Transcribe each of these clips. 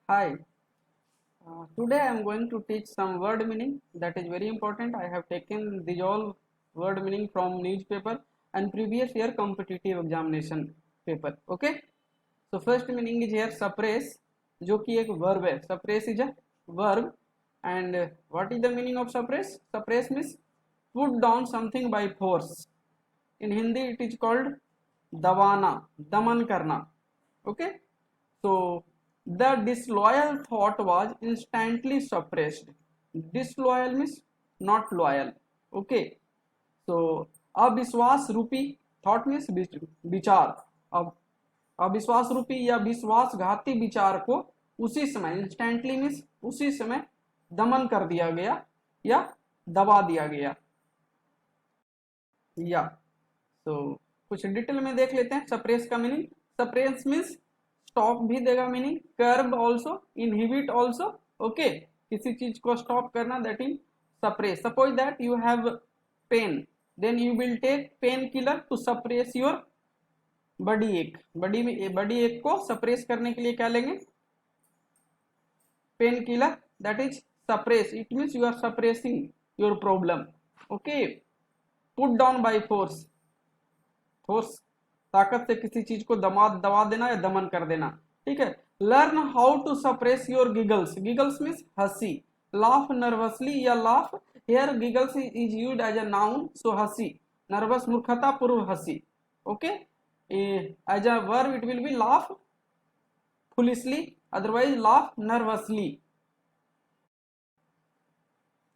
Hi, today I am going to teach some word meaning that is very important. I have taken these all word meaning from newspaper and previous year competitive examination paper. Okay, so first meaning is here suppress, जो कि एक verb है. Suppress is a verb, and what is the meaning of suppress? Suppress means put down something by force. In Hindi it is called दबाना, दमन करना. Okay, so the disloyal thought was instantly suppressed. Disloyal means not loyal. Okay, so अविश्वास रूपी thought means विचार. अब अविश्वास रूपी या विश्वासघाती विचार को उसी समय, इंस्टेंटली मीन्स उसी समय दमन कर दिया गया या दबा दिया गया. या तो कुछ डिटेल में देख लेते हैं सप्रेस का मीनिंग. सप्रेस मीन्स स्टॉप भी देगा meaning, curb also, inhibit also. Okay, किसी चीज को स्टॉप करना, that is suppress. Suppose that you have pain, then you will take painkiller to suppress your body ache. Body ache को suppress करने के लिए क्या लेंगे? Painkiller, that is suppress. It means you are suppressing your problem. Okay, put down by force, force ताकत से किसी चीज को दबा देना या दमन कर देना. ठीक है. Learn how to suppress your giggles. Giggles means हंसी. लाफ नर्वसली या laugh, here giggles is used as a noun, so हंसी. नर्वस मूर्खता पूर्व हंसी. Okay, as a verb it will be laugh foolishly, otherwise laugh nervously.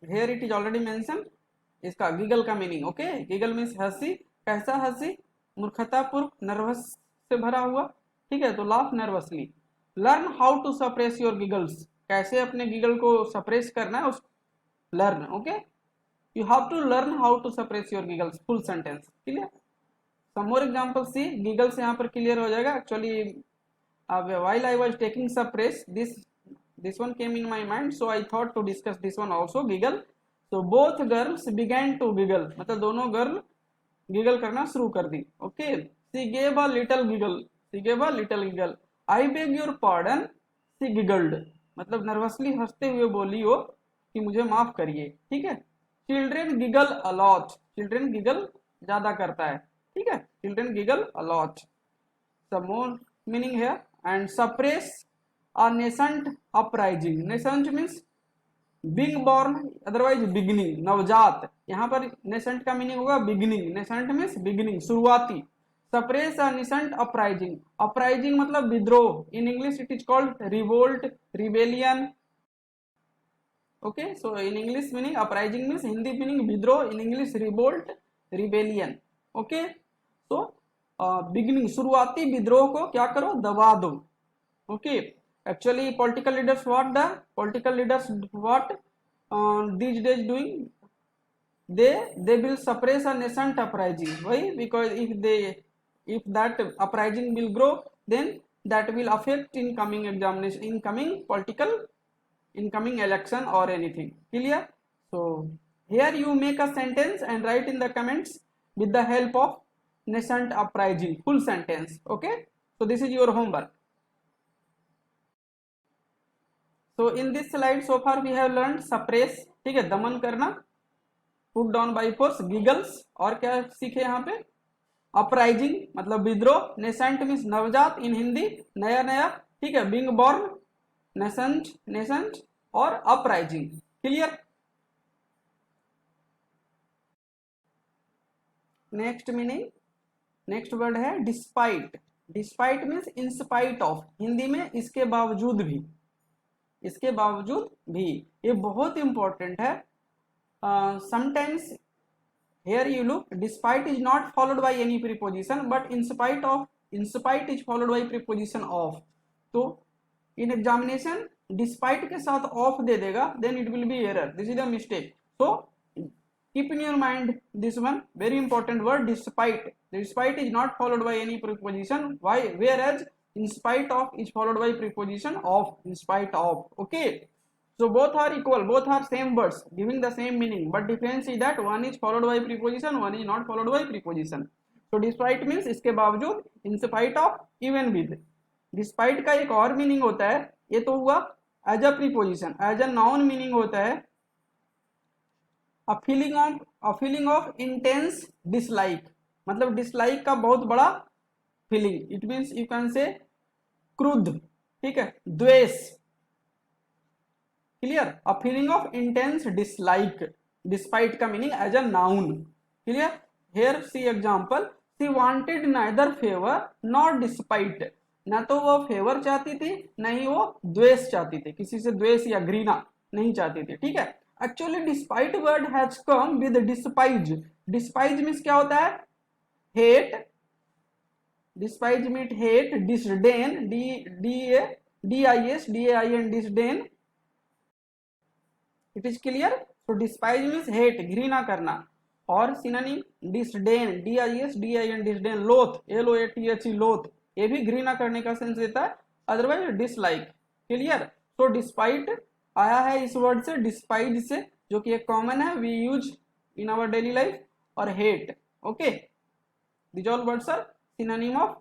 Here it is already mention इसका giggle का meaning. Okay, giggle means हंसी. कैसा हंसी? मूर्खतापूर्व, nervous से भरा हुआ. ठीक है, तो laugh nervously. Learn how to suppress your giggles. कैसे अपने गिगल को सप्रेस करना है, उस learn. Okay, you have to learn how to suppress your giggles. Full sentence clear. Some more example see. Giggles यहाँ पर क्लियर हो जाएगा. Actually while I was taking suppress, this one came in my mind, so I thought to discuss this one also, giggle. So both girls began to giggle, मतलब दोनों girl giggle करना शुरू कर दी. Okay, she gave a little giggle, she gave a little giggle. I beg your pardon, she giggled, मतलब nervously हंसते हुए बोली हो कि मुझे माफ करिए. ठीक है. Children giggle a lot, children giggle ज्यादा करता है. ठीक है, children giggle a lot. some more meaning here. And suppress a nascent uprising. Nascent means being born, otherwise beginning, नवजात. यहाँ पर nascent का मीनिंग होगा beginning. nascent means beginning, शुरुआती. suppress a nascent uprising. uprising मतलब विद्रोह. in English it is called revolt, rebellion. okay, so in English meaning uprising means Hindi meaning विद्रोह, in English revolt, rebellion. okay, so beginning, शुरुआती विद्रोह को क्या करो? दबा दो. Okay, actually political leaders what these days doing, they will suppress a nascent uprising. Why? Because if that uprising will grow, then that will affect in coming examination, in coming election or anything. Clear? So here you make a sentence and write in the comments with the help of nascent uprising, full sentence. Okay, so this is your homework. So in this slide so far we have learned suppress, ठीक है, दमन करना, put down by force, giggles, और क्या सीखे यहाँ पे? uprising मतलब विद्रोह, nascent मीन्स नवजात इन हिंदी, नया नया. ठीक है, being born, nascent और uprising. Clear. Next meaning, next word है despite. Despite means in spite of. Hindi में इसके बावजूद भी, इसके बावजूद भी. ये बहुत इंपॉर्टेंट है. Sometimes here you look, despite is not followed by any preposition, but in spite of, in spite is followed by preposition of. तो in examination despite के साथ of दे देगा, then it will be error. This is the mistake. So keep in your mind this one, very important word, despite. Despite is not followed by any preposition. Why? Whereas in spite of is followed by preposition of, in spite of. Okay, so both are equal, both are same words giving the same meaning, but difference is that one is followed by preposition, one is not followed by preposition. So despite means इसके बावजूद, in spite of, even with. despite का एक और meaning होता है, ये तो हुआ as a preposition. As a noun meaning होता है a feeling of intense dislike, मतलब डिसलाइक का बहुत बड़ा feeling. It means you can say क्रुद्ध, ठीक है, द्वेष, clear. A feeling of intense dislike, despite का meaning as a noun, clear. Here see example, she wanted neither favour not despite, ना तो वो फेवर चाहती थी न ही वो द्वेष चाहती थी, किसी से द्वेष या घृणा नहीं चाहती थी, ठीक है। Actually despite word has come with despise. Despise means क्या होता है, hate, despise meet hate, disdain, D D A D I S D A I N, disdain, it is clear. तो डिस्पाइज मीन्स हेट, घृणा करना, और synonym disdain, D I S D I N, disdain, loathe, L O A T H E, loathe, ये भी घृणा करने का sense देता है, अदरवाइज डिसलाइक, क्लियर। तो डिस्पाइट आया है इस वर्ड से, डिस्पाइज से, जो कि एक कॉमन है, we use in our daily life, और hate, okay, these all words are synonym of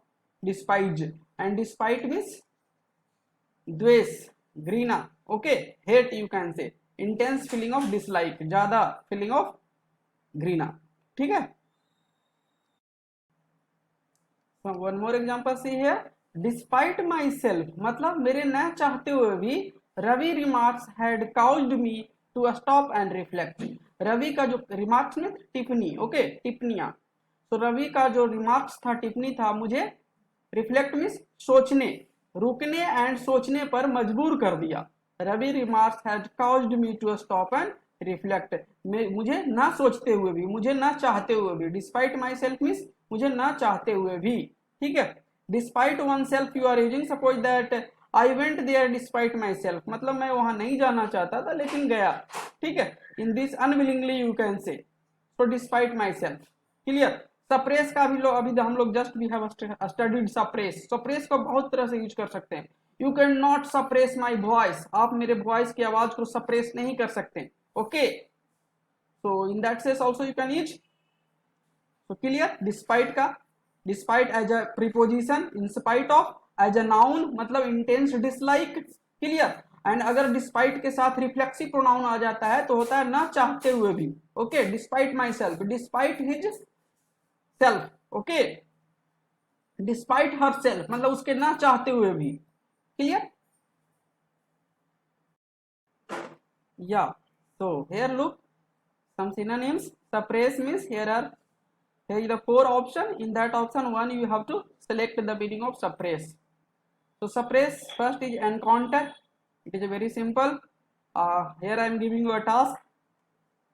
despise, and despite means द्वेष, घृणा, ओके, हेट यू कैन से, इंटेंस फीलिंग ऑफ डिसलाइक, ज्यादा फीलिंग ऑफ घृणा, ठीक है। वन मोर एग्जांपल सी है, despite myself, मतलब मेरे न चाहते हुए भी, Ravi remarks had caused me to stop and reflect. Ravi का जो रिमार्क्स में टिप्पणी, ओके, टिप्पणियां, तो रवि का जो रिमार्क्स था, टिप्पणी था, मुझे रिफ्लेक्ट मीन्स सोचने, रुकने एंड सोचने पर मजबूर कर दिया। Ravi remarks had caused me to stop and reflect, मुझे ना सोचते हुए भी, मुझे ना चाहते हुए भी, डिस्पाइट माई सेल्फ मीन्स मुझे ना चाहते हुए भी, ठीक है। Despite oneself you are using, suppose that I went there despite myself, मतलब मैं वहां नहीं जाना चाहता था लेकिन गया, ठीक है। In this unwillingly you can say, तो despite myself, clear. Suppress का भी अभी हम लोग just we have studied suppress, suppress को बहुत तरह से यूज कर सकते हैं। You can not suppress my voice, आप मेरे वॉइस की आवाज को सप्रेस नहीं कर सकते, okay. So in that sense also you can use, तो क्लियर। डिस्पाइट का, despite as a preposition, in spite of as a noun, मतलब इंटेंस डिसलाइक, क्लियर। एंड अगर डिस्पाइट के साथ रिफ्लेक्सिव प्रोनाउन आ जाता है तो होता है ना चाहते हुए भी, okay. Despite my self, despite his self, okay, despite her self, मतलब उसके ना चाहते हुए भी, क्लियर। या so here look some synonyms, suppress means here is the four option, in that option one you have to select the meaning of suppress. So suppress first is encounter, it is very simple. Here I am giving you a task,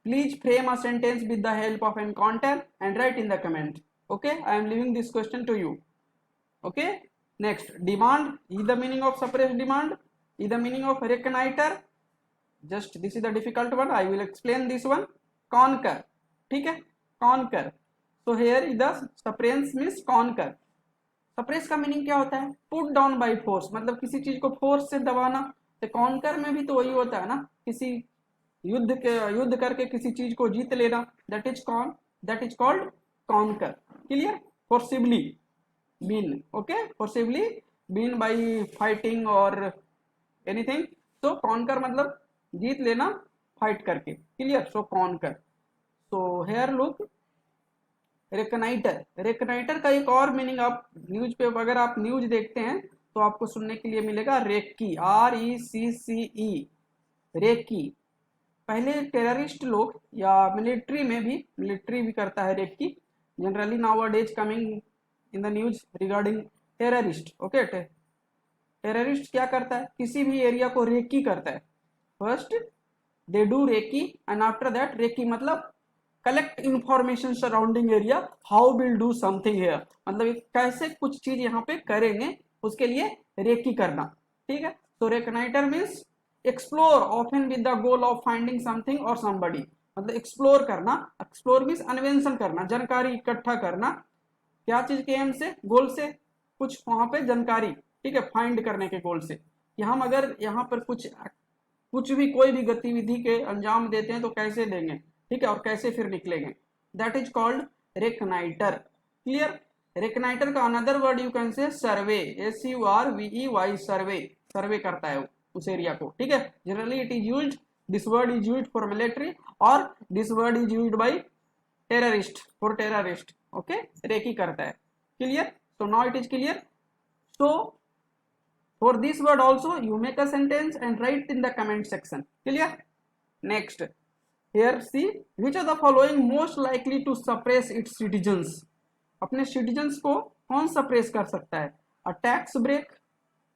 please frame a sentence with the help of encounter and write in the comment, okay. I am leaving this question to you, okay. Next, demand is the meaning of suppress, demand is the meaning of recognitor, just this is the difficult one, I will explain this one. Conquer, ठीक है, conquer, so here is the suppress means conquer. Suppress का meaning क्या होता है, put down by force, मतलब किसी चीज को फोर्स से दबाना। तो कॉन्कर में भी तो वही होता है ना, किसी युद्ध करके किसी चीज को जीत लेना, that is called conquer, clear. Forcibly been, okay, forcibly been by fighting और एनीथिंग, तो कॉन्कर मतलब जीत लेना फाइट करके, clear. So conquer, so here look reconnoitre, reconnoitre का एक और मीनिंग आप न्यूज पे, अगर आप न्यूज देखते हैं तो आपको सुनने के लिए मिलेगा रेक्की, RECCE, रेक्की। पहले टेररिस्ट लोग या मिलिट्री भी करता है recce, generally nowadays coming in the news regarding terrorist, okay. Terrorist क्या करता है, किसी भी एरिया को रेक्की करता है, first they do recce and after that, recce मतलब collect information surrounding area, how will do something here, मतलब कैसे कुछ चीज यहाँ पे करेंगे, उसके लिए रेकी करना, ठीक है। तो reconnoitre means explore often with the goal of finding something और समबडी, मतलब एक्सप्लोर करना, एक्सप्लोर मीन्स अन्वेषण करना, जानकारी इकट्ठा करना, क्या चीज के एम से, गोल से, कुछ वहां पे जानकारी, ठीक है, फाइंड करने के गोल से, कि हम अगर यहाँ पर कुछ भी कोई भी गतिविधि के अंजाम देते हैं तो कैसे देंगे, ठीक है, और कैसे फिर निकलेंगे, दैट इज कॉल्ड रेकनाइटर, क्लियर। रेकनाइटर का अनदर वर्ड यू कैन से सर्वे, SURVEY, सर्वे, सर्वे करता है वो उस एरिया को, ठीक है। Generally it is used, this word is used for military और this word is used by terrorist, for terrorist, okay. Recce करता है, clear. So now it is clear. So for this word also you make a sentence and write in the comment section, clear। next, here see, which of the following most likely to suppress its citizens, अपने citizens को कौन suppress कर सकता है? a tax break,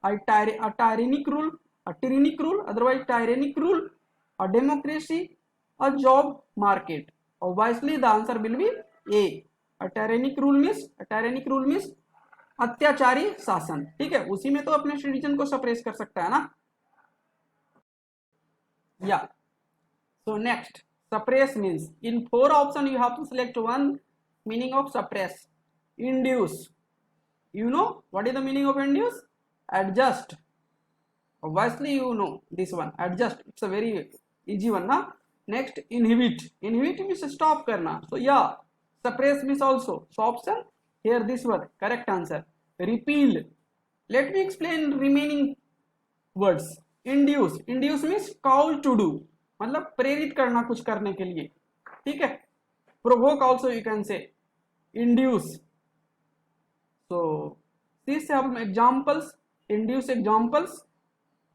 a tyrannic rule, a tyrannic rule, otherwise tyrannic rule, a democracy, a job market। obviously the answer will be A, a tyrannic rule means अत्याचारी शासन, ठीक है। उसी में तो अपने सिटीजन को सप्रेस कर सकता है ना, या। So next, suppress means in 4 option you have to select one meaning of suppress. Induce, you know what is the meaning of induce? Adjust, obviously you know this one, adjust, it's a very easy one na। next, inhibit, inhibit means stop karna, so yeah, suppress means also, so option here this one correct answer। repeal, let me explain remaining words। induce, induce means call to do, मतलब प्रेरित करना कुछ करने के लिए, ठीक है। provoke also you can say, induce। so these have examples, induce examples,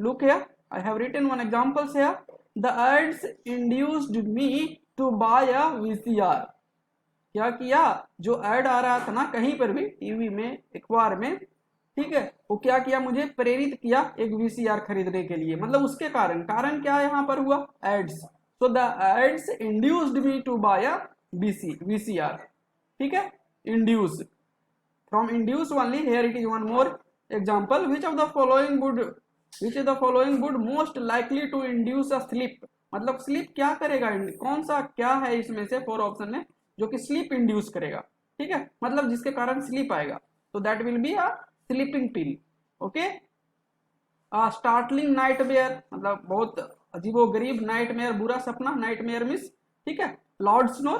look here, I have written one examples here। the ads induced me to buy a VCR। क्या किया? जो ऐड आ रहा था ना कहीं पर भी, टीवी में, अखबार में, ठीक है, वो क्या किया? मुझे प्रेरित किया एक VCR खरीदने के लिए, मतलब उसके कारण, कारण क्या यहाँ पर हुआ? Ads. So the ads induced me to buy a VCR, ठीक है। Induce, from induce only, here it is one more example. Which of the following would most likely to induce a sleep, मतलब sleep क्या करेगा, कौन सा क्या है इसमें से 4 ऑप्शन में जो कि स्लीप इंड्यूस करेगा, ठीक है, मतलब जिसके कारण स्लीप आएगा, तो that will be a sleeping pill, okay. Startling nightmare, मतलब बहुत अजीबोगरीब, नाइटमेयर बुरा सपना, नाइटमेयर मिस, ठीक है। Loud snore,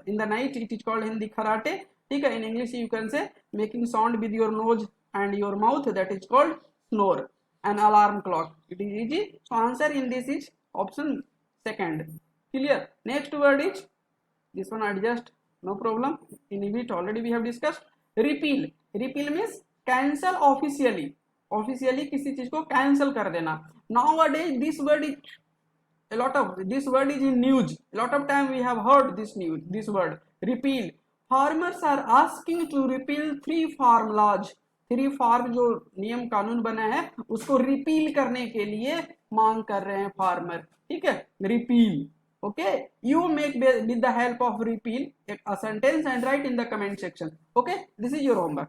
in the night it is called Hindi खराटे, ठीक है। In English you can say making sound with your nose and your mouth, that is called snore. An alarm clock, it is easy, so answer in this is option second, clear. Next word is this one, adjust, no problem, inhibit already we have discussed। repeal, repeal means cancel officially, officially किसी चीज को cancel कर देना। nowadays this word is this word is in news, a lot of time we have heard this word repeal। farmers are asking to repeal 3 farm laws, 3 farm जो नियम कानून बना है उसको रिपील करने के लिए मांग कर रहे हैं फार्मर, ठीक है। Repeal, okay, you make with the help of repeal a sentence and write in the comment section, okay, this is your homework,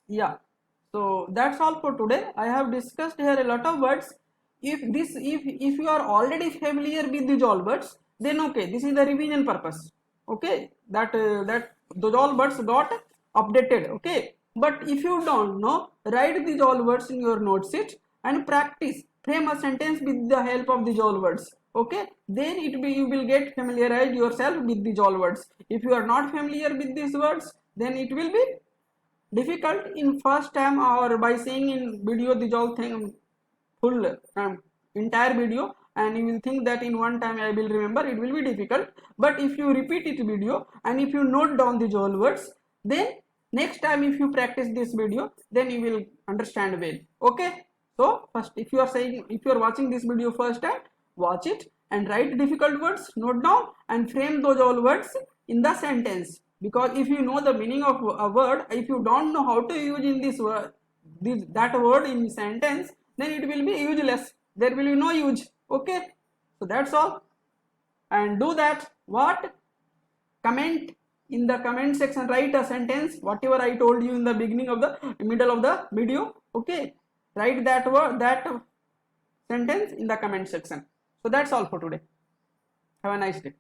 yeah। so that's all for today, I have discussed here a lot of words। if you are already familiar with these all words, then okay, this is the revision purpose, okay, that those all words got updated, okay। but if you don't know, write these all words in your note sheet and practice, frame a sentence with the help of these all words, okay, then you will get familiarized yourself with these all words। if you are not familiar with these words, then it will be difficult in first time, or by seeing in video these all thing full entire video, and you will think that in one time I will remember, it will be difficult। but if you repeat it video and if you note down these all words, then next time if you practice this video, then you will understand well, okay। so first, if you are watching this video first time, watch it and write difficult words, note down and frame those all words in the sentence, because if you know the meaning of a word, if you don't know how to use in this word, that word in sentence, then it will be useless, there will be no use, okay। so that's all, and do that, what, comment in the comment section, write a sentence whatever I told you in the beginning of the middle of the video, okay, write that word, that sentence in the comment section। so that's all for today, have a nice day।